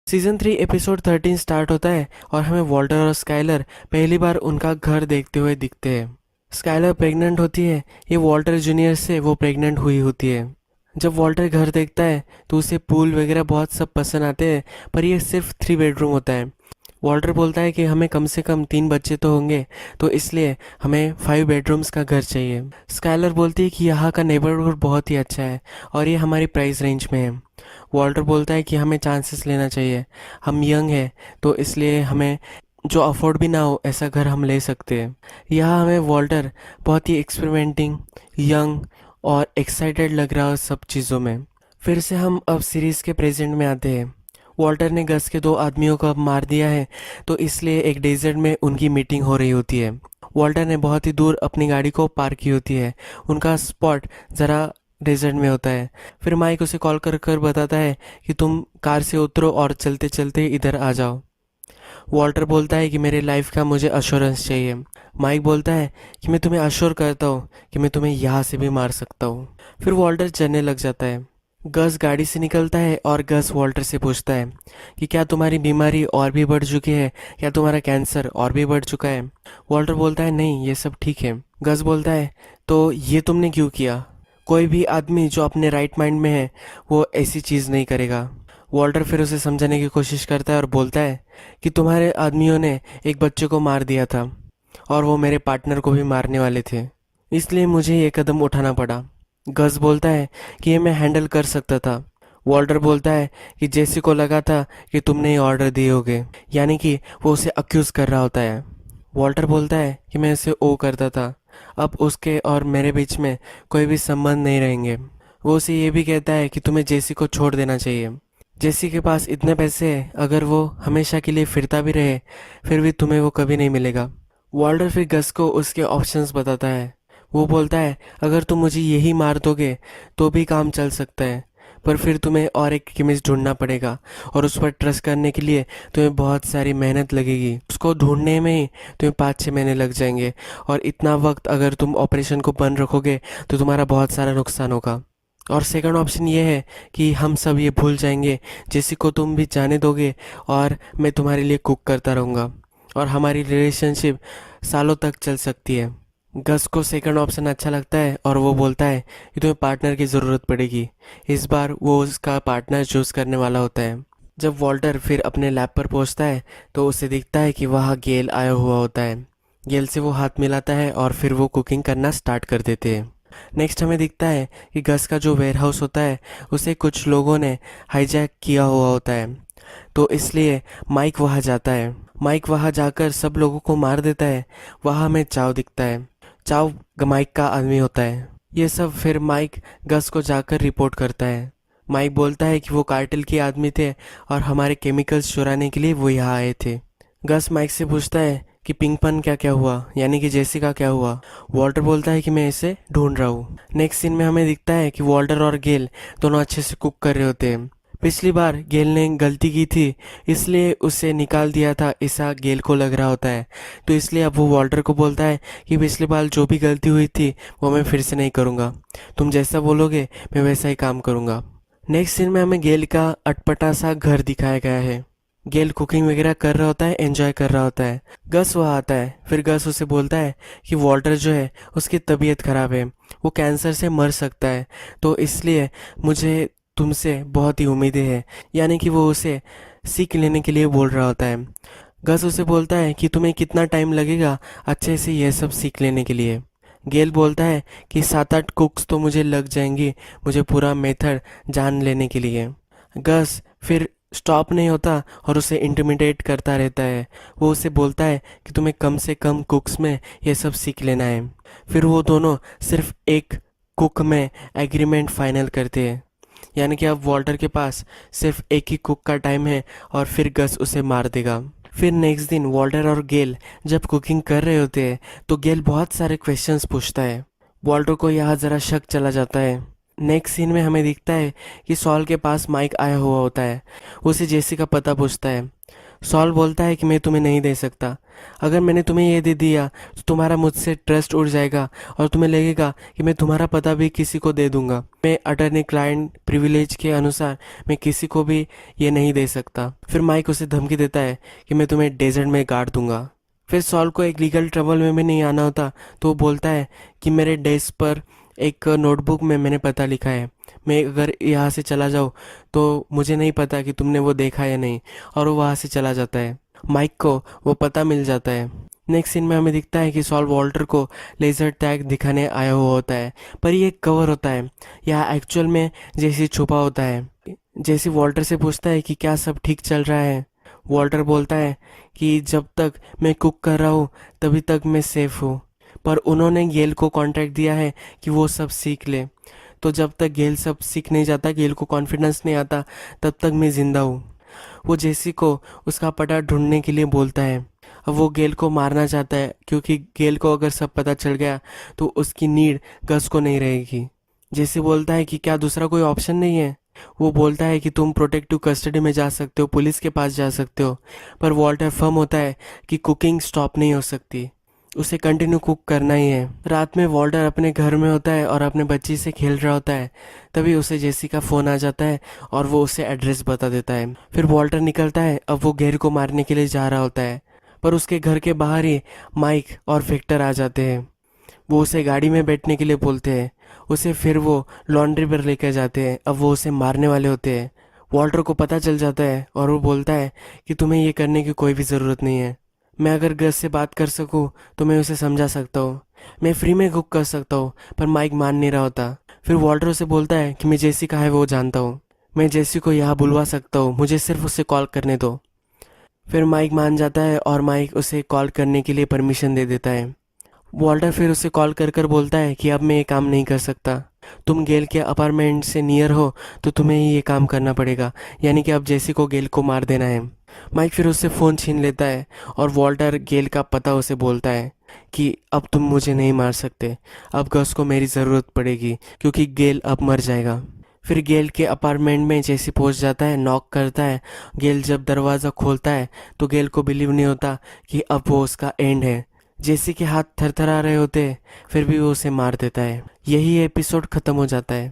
Season 3 episode 13 start होता है और हमें वॉल्टर और स्काइलर पहली बार उनका घर देखते हुए दिखते हैं। स्काइलर प्रेग्नेंट होती है। ये वॉल्टर जूनियर से वो प्रेग्नेंट हुई होती है। जब वॉल्टर घर देखता है तो उसे पूल वगैरह बहुत सब पसंद आते हैं, पर ये सिर्फ 3 बेडरूम होता है। वॉल्टर बोलता है कि हमें कम से कम 3 बच्चे तो होंगे, तो इसलिए हमें 5 बेडरूम्स का घर चाहिए। स्काइलर बोलती है कि यहाँ का नेबरहुड बहुत ही अच्छा है और ये हमारी प्राइस रेंज में है। वॉल्टर बोलता है कि हमें चांसेस लेना चाहिए, हम यंग हैं, तो इसलिए हमें जो अफोर्ड भी ना हो ऐसा घर हम ले सकते हैं। यहाँ हमें वॉल्टर बहुत ही एक्सपेरिमेंटिंग, यंग और एक्साइटेड लग रहा है सब चीज़ों में। फिर से हम अब सीरीज़ के प्रेजेंट में आते हैं। वॉल्टर ने गस के 2 आदमियों को अब मार दिया है, तो इसलिए एक डेजर्ट में उनकी मीटिंग हो रही होती है। वॉल्टर ने बहुत ही दूर अपनी गाड़ी को पार्क की होती है। उनका स्पॉट ज़रा डेजर्ट में होता है। फिर माइक उसे कॉल कर कर बताता है कि तुम कार से उतरो और चलते चलते इधर आ जाओ। वॉल्टर बोलता है कि मेरे लाइफ का मुझे अश्योरेंस चाहिए। माइक बोलता है कि मैं तुम्हें अश्योर करता हूँ कि मैं तुम्हें यहाँ से भी मार सकता हूँ। फिर वॉल्टर चलने लग जाता है। गस गाड़ी से निकलता है और गस वॉल्टर से पूछता है कि क्या तुम्हारी बीमारी और भी बढ़ चुकी है, या तुम्हारा कैंसर और भी बढ़ चुका है। वॉल्टर बोलता है नहीं, ये सब ठीक है। गस बोलता है तो ये तुमने क्यों किया? कोई भी आदमी जो अपने राइट माइंड में है वो ऐसी चीज़ नहीं करेगा। वॉल्टर फिर उसे समझाने की कोशिश करता है और बोलता है कि तुम्हारे आदमियों ने एक बच्चे को मार दिया था और वो मेरे पार्टनर को भी मारने वाले थे, इसलिए मुझे ये कदम उठाना पड़ा। गस बोलता है कि ये मैं हैंडल कर सकता था। वॉल्टर बोलता है कि जेसी को लगा था कि तुमने ये ऑर्डर दिए होगे, यानी कि वो उसे अक्यूज़ कर रहा होता है। वॉल्टर बोलता है कि मैं उसे ओ करता था, अब उसके और मेरे बीच में कोई भी संबंध नहीं रहेंगे। वो उसे ये भी कहता है कि तुम्हें जेसी को छोड़ देना चाहिए। जेसी के पास इतने पैसे हैं, अगर वो हमेशा के लिए फिरता भी रहे फिर भी तुम्हें वो कभी नहीं मिलेगा। वॉल्टर फिर गस को उसके ऑप्शंस बताता है। वो बोलता है अगर तुम मुझे यही मार दोगे तो भी काम चल सकता है, पर फिर तुम्हें और एक केमिस्ट ढूंढना पड़ेगा और उस पर ट्रस्ट करने के लिए तुम्हें बहुत सारी मेहनत लगेगी। उसको ढूंढने में ही तुम्हें 5-6 महीने लग जाएंगे, और इतना वक्त अगर तुम ऑपरेशन को बंद रखोगे तो तुम्हारा बहुत सारा नुकसान होगा। और सेकंड ऑप्शन ये है कि हम सब ये भूल जाएंगे, जैसे को तुम भी जाने दोगे और मैं तुम्हारे लिए कुक करता रहूँगा और हमारी रिलेशनशिप सालों तक चल सकती है। गस को सेकंड ऑप्शन अच्छा लगता है और वो बोलता है कि तुम्हें पार्टनर की ज़रूरत पड़ेगी। इस बार वो उसका पार्टनर चूज़ करने वाला होता है। जब वॉल्टर फिर अपने लैब पर पहुंचता है तो उसे दिखता है कि वहाँ गेल आया हुआ होता है। गेल से वो हाथ मिलाता है और फिर वो कुकिंग करना स्टार्ट कर देते हैं। नेक्स्ट हमें दिखता है कि गस का जो वेयर हाउस होता है उसे कुछ लोगों ने हाईजैक किया हुआ होता है, तो इसलिए माइक वहाँ जाता है। माइक वहाँ जाकर सब लोगों को मार देता है। वहाँ हमें चाव दिखता है। चाव माइक का आदमी होता है। ये सब फिर माइक गस को जाकर रिपोर्ट करता है। माइक बोलता है कि वो कार्टेल के आदमी थे और हमारे केमिकल्स चुराने के लिए वो यहाँ आए थे। गस माइक से पूछता है कि पिंकपन क्या क्या हुआ, यानी कि जेसी का क्या हुआ। वॉल्टर बोलता है कि मैं इसे ढूंढ रहा हूँ। नेक्स्ट सीन में हमें दिखता है कि वॉल्टर और गेल दोनों अच्छे से कुक कर रहे होते हैं। पिछली बार गेल ने गलती की थी, इसलिए उसे निकाल दिया था, ऐसा गेल को लग रहा होता है। तो इसलिए अब वो वॉल्टर को बोलता है कि पिछली बार जो भी गलती हुई थी वो मैं फिर से नहीं करूँगा। तुम जैसा बोलोगे मैं वैसा ही काम करूँगा। नेक्स्ट सीन में हमें गेल का अटपटा सा घर दिखाया गया है। गेल कुकिंग वगैरह कर रहा होता है, एंजॉय कर रहा होता है। गस वहाँ आता है। फिर गस उसे बोलता है कि वॉल्टर जो है उसकी तबीयत ख़राब है, वो कैंसर से मर सकता है, तो इसलिए मुझे तुमसे बहुत ही उम्मीदें हैं, यानी कि वो उसे सीख लेने के लिए बोल रहा होता है। गस उसे बोलता है कि तुम्हें कितना टाइम लगेगा अच्छे से यह सब सीख लेने के लिए। गेल बोलता है कि 7-8 कुक्स तो मुझे लग जाएंगी मुझे पूरा मेथड जान लेने के लिए। गस फिर स्टॉप नहीं होता और उसे इंटिमिडेट करता रहता है। वो उसे बोलता है कि तुम्हें कम से कम कुक्स में ये सब सीख लेना है। फिर वो दोनों सिर्फ एक कुक में एग्रीमेंट फाइनल करते हैं, यानी कि अब वॉल्टर के पास सिर्फ एक ही कुक का टाइम है और फिर गस उसे मार देगा। फिर नेक्स्ट दिन वॉल्टर और गेल जब कुकिंग कर रहे होते हैं तो गेल बहुत सारे क्वेश्चंस पूछता है। वॉल्टर को यहाँ ज़रा शक चला जाता है। नेक्स्ट सीन में हमें दिखता है कि सॉल के पास माइक आया हुआ होता है। उसे जेसी का पता पूछता है। सॉल बोलता है कि मैं तुम्हें नहीं दे सकता। अगर मैंने तुम्हें ये दे दिया तो तुम्हारा मुझसे ट्रस्ट उड़ जाएगा और तुम्हें लगेगा कि मैं तुम्हारा पता भी किसी को दे दूंगा। मैं अटर्नी क्लाइंट प्रिविलेज के अनुसार मैं किसी को भी ये नहीं दे सकता। फिर माइक उसे धमकी देता है कि मैं तुम्हें डेजर्ट में गाड़ दूंगा। फिर सॉल को एक लीगल ट्रबल में भी नहीं आना होता, तो वो बोलता है कि मेरे डेस्क पर एक नोटबुक में मैंने पता लिखा है। मैं अगर यहाँ से चला जाऊँ तो मुझे नहीं पता कि तुमने वो देखा या नहीं, और वो वहाँ से चला जाता है। माइक को वो पता मिल जाता है। नेक्स्ट सीन में हमें दिखता है कि सॉल वॉल्टर को लेजर टैग दिखाने आया हुआ होता है, पर ये एक कवर होता है। यहाँ एक्चुअल में जैसी छुपा होता है। जैसी वॉल्टर से पूछता है कि क्या सब ठीक चल रहा है। वॉल्टर बोलता है कि जब तक मैं कुक कर रहा हूँ तभी तक मैं सेफ हूँ, पर उन्होंने गेल को कॉन्ट्रैक्ट दिया है कि वो सब सीख ले। तो जब तक गेल सब सीख नहीं जाता, गेल को कॉन्फिडेंस नहीं आता, तब तक मैं जिंदा हूँ। वो जेसी को उसका पता ढूंढने के लिए बोलता है। अब वो गेल को मारना चाहता है, क्योंकि गेल को अगर सब पता चल गया तो उसकी नीड गस को नहीं रहेगी। जेसी बोलता है कि क्या दूसरा कोई ऑप्शन नहीं है। वो बोलता है कि तुम प्रोटेक्टिव कस्टडी में जा सकते हो, पुलिस के पास जा सकते हो, पर वॉल्टर फर्म होता है कि कुकिंग स्टॉप नहीं हो सकती, उसे कंटिन्यू कुक करना ही है। रात में वॉल्टर अपने घर में होता है और अपने बच्ची से खेल रहा होता है। तभी उसे जेसी का फ़ोन आ जाता है और वो उसे एड्रेस बता देता है। फिर वॉल्टर निकलता है। अब वो गेर को मारने के लिए जा रहा होता है, पर उसके घर के बाहर ही माइक और विक्टर आ जाते हैं। वो उसे गाड़ी में बैठने के लिए बोलते हैं। उसे फिर वो लॉन्ड्री पर लेकर जाते हैं। अब वो उसे मारने वाले होते हैं। वॉल्टर को पता चल जाता है और वो बोलता है कि तुम्हें ये करने की कोई भी ज़रूरत नहीं है। मैं अगर गस से बात कर सकूं तो मैं उसे समझा सकता हूँ। मैं फ्री में कुक कर सकता हूँ, पर माइक मान नहीं रहा होता। फिर वॉल्टर उसे बोलता है कि मैं जेसी कहाँ है वो जानता हूँ। मैं जेसी को यहाँ बुलवा सकता हूँ, मुझे सिर्फ उसे कॉल करने दो। फिर माइक मान जाता है और माइक उसे कॉल करने के लिए परमिशन दे देता है। वॉल्टर फिर उसे कॉल कर कर बोलता है कि अब मैं ये काम नहीं कर सकता। तुम गेल के अपार्टमेंट से नियर हो तो तुम्हें ही ये काम करना पड़ेगा, यानी कि अब जेसी को गेल को मार देना है। माइक फिर उससे फ़ोन छीन लेता है और वॉल्टर गेल का पता उसे बोलता है कि अब तुम मुझे नहीं मार सकते, अब गस को मेरी ज़रूरत पड़ेगी क्योंकि गेल अब मर जाएगा। फिर गेल के अपार्टमेंट में जेसी पहुंच जाता है, नॉक करता है। गेल जब दरवाज़ा खोलता है तो गेल को बिलीव नहीं होता कि अब वो उसका एंड है। जेसी के हाथ थरथरा रहे होते हैं, फिर भी वो उसे मार देता है। यही एपिसोड ख़त्म हो जाता है।